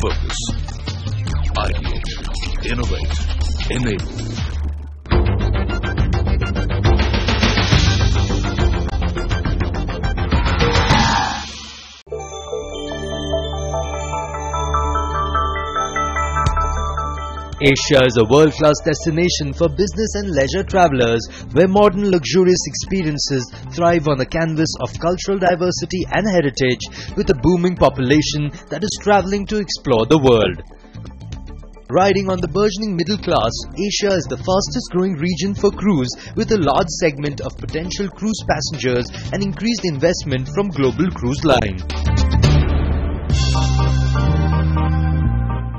Focus. Ideate. Innovate. Enable. Asia is a world-class destination for business and leisure travelers, where modern luxurious experiences thrive on a canvas of cultural diversity and heritage, with a booming population that is traveling to explore the world. Riding on the burgeoning middle class, Asia is the fastest growing region for cruise, with a large segment of potential cruise passengers and increased investment from global cruise lines.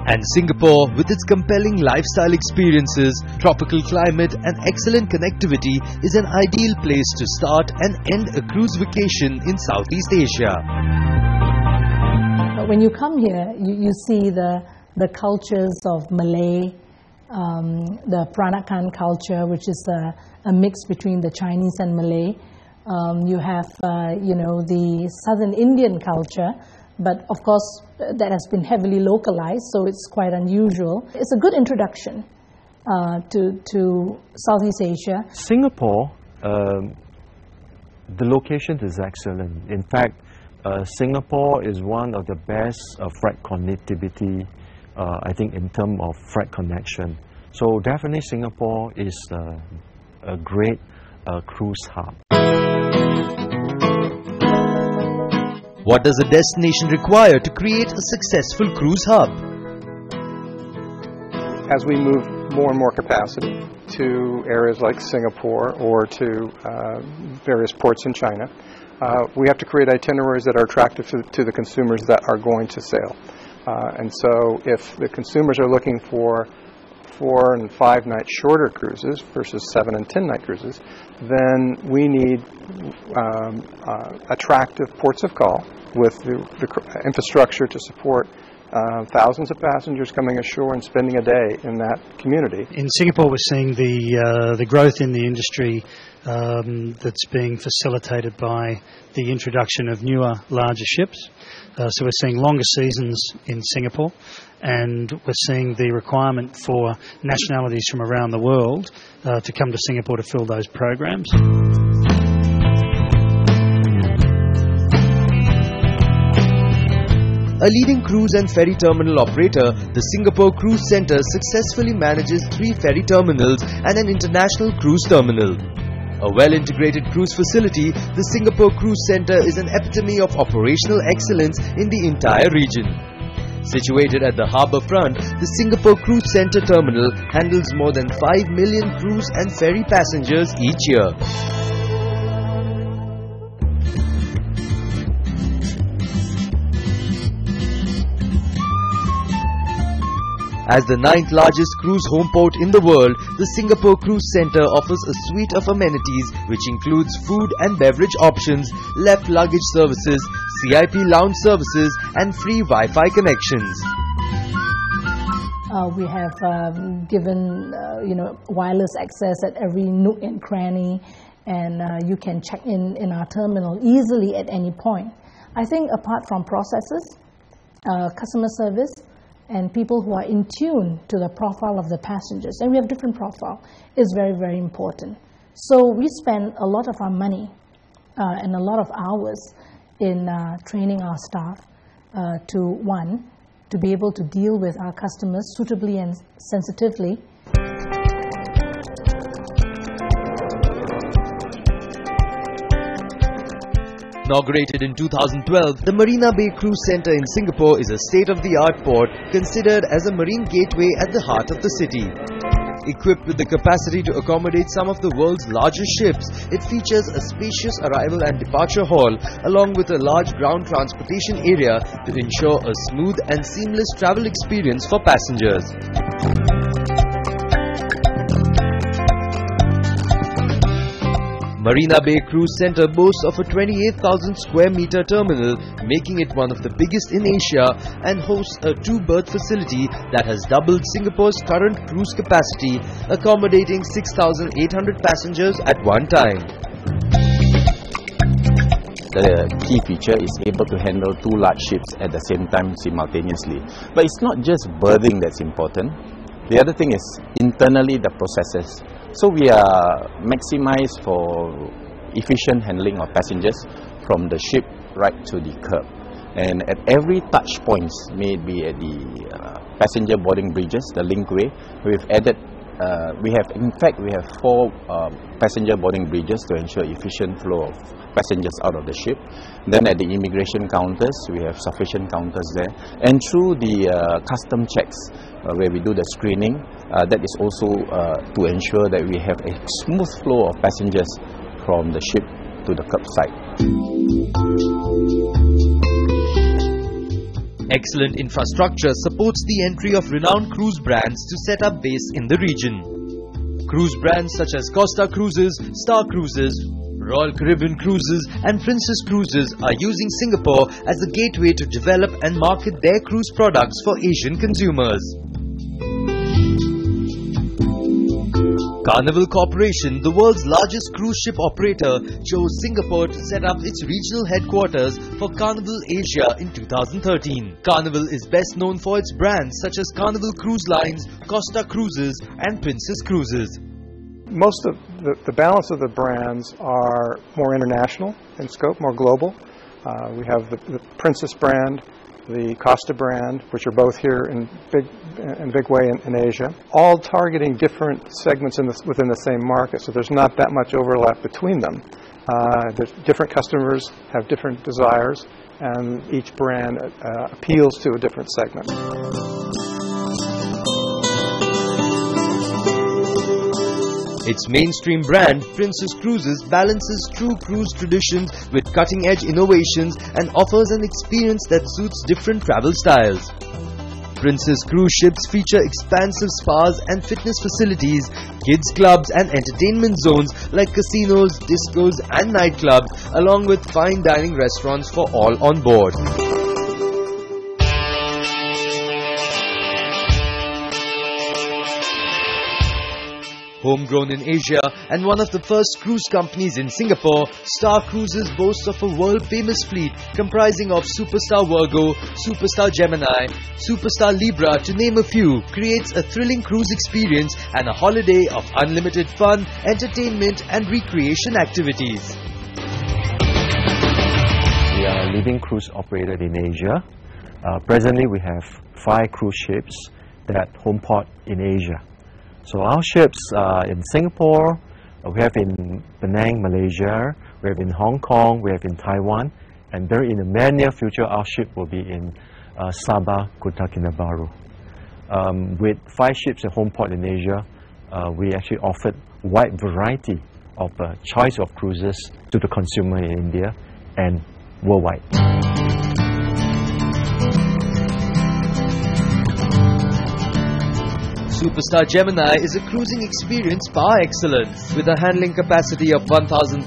And Singapore, with its compelling lifestyle experiences, tropical climate and excellent connectivity, is an ideal place to start and end a cruise vacation in Southeast Asia. When you come here, you see the cultures of Malay, the Peranakan culture, which is a mix between the Chinese and Malay. You have, the Southern Indian culture, but of course that has been heavily localized, so it's quite unusual. It's a good introduction to Southeast Asia. Singapore, the location is excellent. In fact, Singapore is one of the best freight connectivity, I think, in terms of freight connection. So definitely Singapore is a great cruise hub. What does a destination require to create a successful cruise hub? As we move more and more capacity to areas like Singapore or to various ports in China, we have to create itineraries that are attractive to the consumers that are going to sail. And so if the consumers are looking for 4 and 5 night shorter cruises versus 7 and 10 night cruises, then we need attractive ports of call with the infrastructure to support thousands of passengers coming ashore and spending a day in that community. In Singapore, we're seeing the growth in the industry that's being facilitated by the introduction of newer, larger ships. So we're seeing longer seasons in Singapore, and we're seeing the requirement for nationalities from around the world to come to Singapore to fill those programs. A leading cruise and ferry terminal operator, the Singapore Cruise Centre successfully manages 3 ferry terminals and an international cruise terminal. A well-integrated cruise facility, the Singapore Cruise Centre is an epitome of operational excellence in the entire region. Situated at the harbour front, the Singapore Cruise Centre terminal handles more than 5 million cruise and ferry passengers each year. As the 9th largest cruise home port in the world, the Singapore Cruise Centre offers a suite of amenities which includes food and beverage options, left luggage services, CIP lounge services and free Wi-Fi connections. We have given wireless access at every nook and cranny, and you can check in our terminal easily at any point. I think apart from processes, customer service, and people who are in tune to the profile of the passengers, and we have different profile, is very, very important. So we spend a lot of our money and a lot of hours in training our staff to be able to deal with our customers suitably and sensitively. Inaugurated in 2012, the Marina Bay Cruise Centre in Singapore is a state-of-the-art port considered as a marine gateway at the heart of the city. Equipped with the capacity to accommodate some of the world's largest ships, it features a spacious arrival and departure hall along with a large ground transportation area to ensure a smooth and seamless travel experience for passengers. Marina Bay Cruise Centre boasts of a 28,000 square meter terminal, making it one of the biggest in Asia, and hosts a 2-berth facility that has doubled Singapore's current cruise capacity, accommodating 6,800 passengers at one time. the key feature is able to handle 2 large ships at the same time simultaneously. But it's not just berthing that's important. The other thing is internally the processes. So we are maximized for efficient handling of passengers from the ship right to the curb. And at every touch points, may it be at the passenger boarding bridges, the linkway, we've added we have 4 passenger boarding bridges to ensure efficient flow of passengers out of the ship. Then at the immigration counters, we have sufficient counters there. And through the custom checks, where we do the screening, that is also to ensure that we have a smooth flow of passengers from the ship to the curbside. Excellent infrastructure supports the entry of renowned cruise brands to set up base in the region. Cruise brands such as Costa Cruises, Star Cruises, Royal Caribbean Cruises and Princess Cruises are using Singapore as a gateway to develop and market their cruise products for Asian consumers. Carnival Corporation, the world's largest cruise ship operator, chose Singapore to set up its regional headquarters for Carnival Asia in 2013. Carnival is best known for its brands such as Carnival Cruise Lines, Costa Cruises and Princess Cruises. Most of the balance of the brands are more international in scope, more global. We have the Princess brand, the Costa brand, which are both here in big way in Asia, all targeting different segments within the same market. So there's not that much overlap between them. Different customers have different desires, and each brand appeals to a different segment. Its mainstream brand, Princess Cruises, balances true cruise traditions with cutting-edge innovations and offers an experience that suits different travel styles. Princess cruise ships feature expansive spas and fitness facilities, kids clubs and entertainment zones like casinos, discos and nightclubs, along with fine dining restaurants for all on board. Homegrown in Asia and one of the first cruise companies in Singapore, Star Cruises boasts of a world-famous fleet comprising of Superstar Virgo, Superstar Gemini, Superstar Libra to name a few, creates a thrilling cruise experience and a holiday of unlimited fun, entertainment and recreation activities. We are a leading cruise operator in Asia. Presently we have 5 cruise ships that home port in Asia. So our ships are in Singapore, we have in Penang, Malaysia, we have in Hong Kong, we have in Taiwan, and very in the near future our ship will be in Sabah, Kota Kinabalu. With 5 ships at home port in Asia, we actually offered wide variety of choice of cruises to the consumer in India and worldwide. Superstar Gemini is a cruising experience par excellence. With a handling capacity of 1,532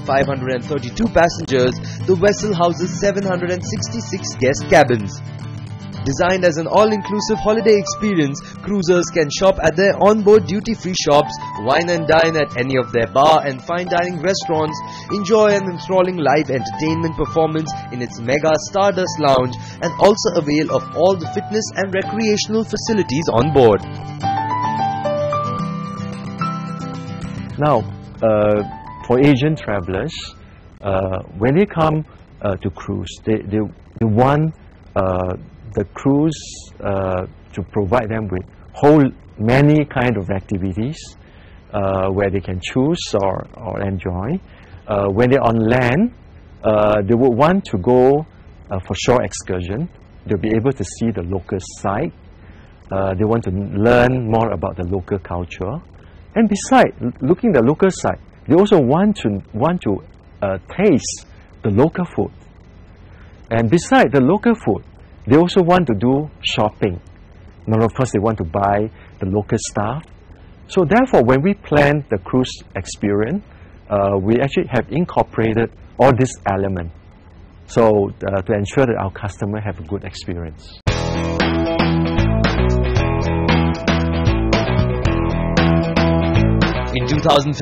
passengers, the vessel houses 766 guest cabins. Designed as an all-inclusive holiday experience, cruisers can shop at their onboard duty-free shops, wine and dine at any of their bar and fine dining restaurants, enjoy an enthralling live entertainment performance in its mega Stardust Lounge, and also avail of all the fitness and recreational facilities on board. Now, for Asian travelers, when they come to cruise, they want the cruise to provide them with many kind of activities where they can choose or enjoy. When they're on land, they would want to go for shore excursion. They'll be able to see the local site. They want to learn more about the local culture. And besides looking at the local site, they also want to taste the local food. And besides the local food, they also want to do shopping. Now, of course, they want to buy the local stuff. So therefore, when we plan the cruise experience, we actually have incorporated all these elements. So to ensure that our customer have a good experience. In 2015,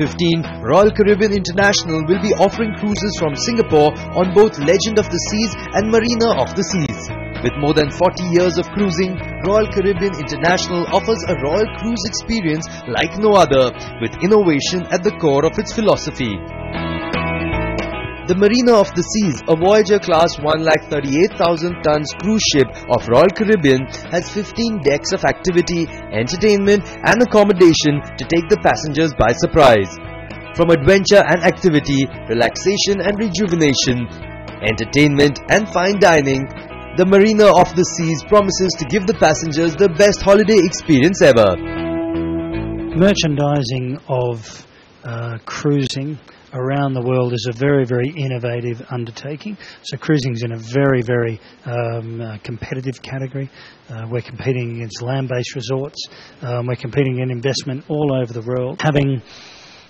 Royal Caribbean International will be offering cruises from Singapore on both Legend of the Seas and Marina of the Seas. With more than 40 years of cruising, Royal Caribbean International offers a royal cruise experience like no other, with innovation at the core of its philosophy. The Marina of the Seas, a Voyager class 138,000 tons cruise ship of Royal Caribbean, has 15 decks of activity, entertainment and accommodation to take the passengers by surprise. From adventure and activity, relaxation and rejuvenation, entertainment and fine dining, the Marina of the Seas promises to give the passengers the best holiday experience ever. Merchandising of cruising around the world is a very, very innovative undertaking. So cruising is in a very, very competitive category. We're competing against land-based resorts. We're competing in investment all over the world. Having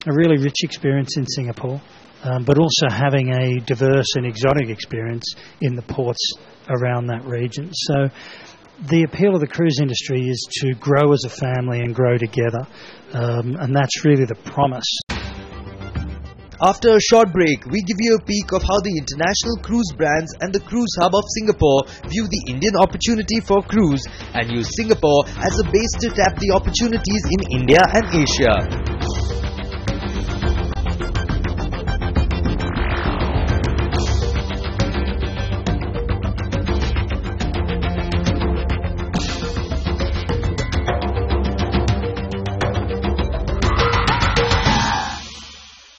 a really rich experience in Singapore, but also having a diverse and exotic experience in the ports around that region. So the appeal of the cruise industry is to grow as a family and grow together, and that's really the promise. After a short break, we give you a peek of how the international cruise brands and the Cruise Hub of Singapore view the Indian opportunity for cruise and use Singapore as a base to tap the opportunities in India and Asia.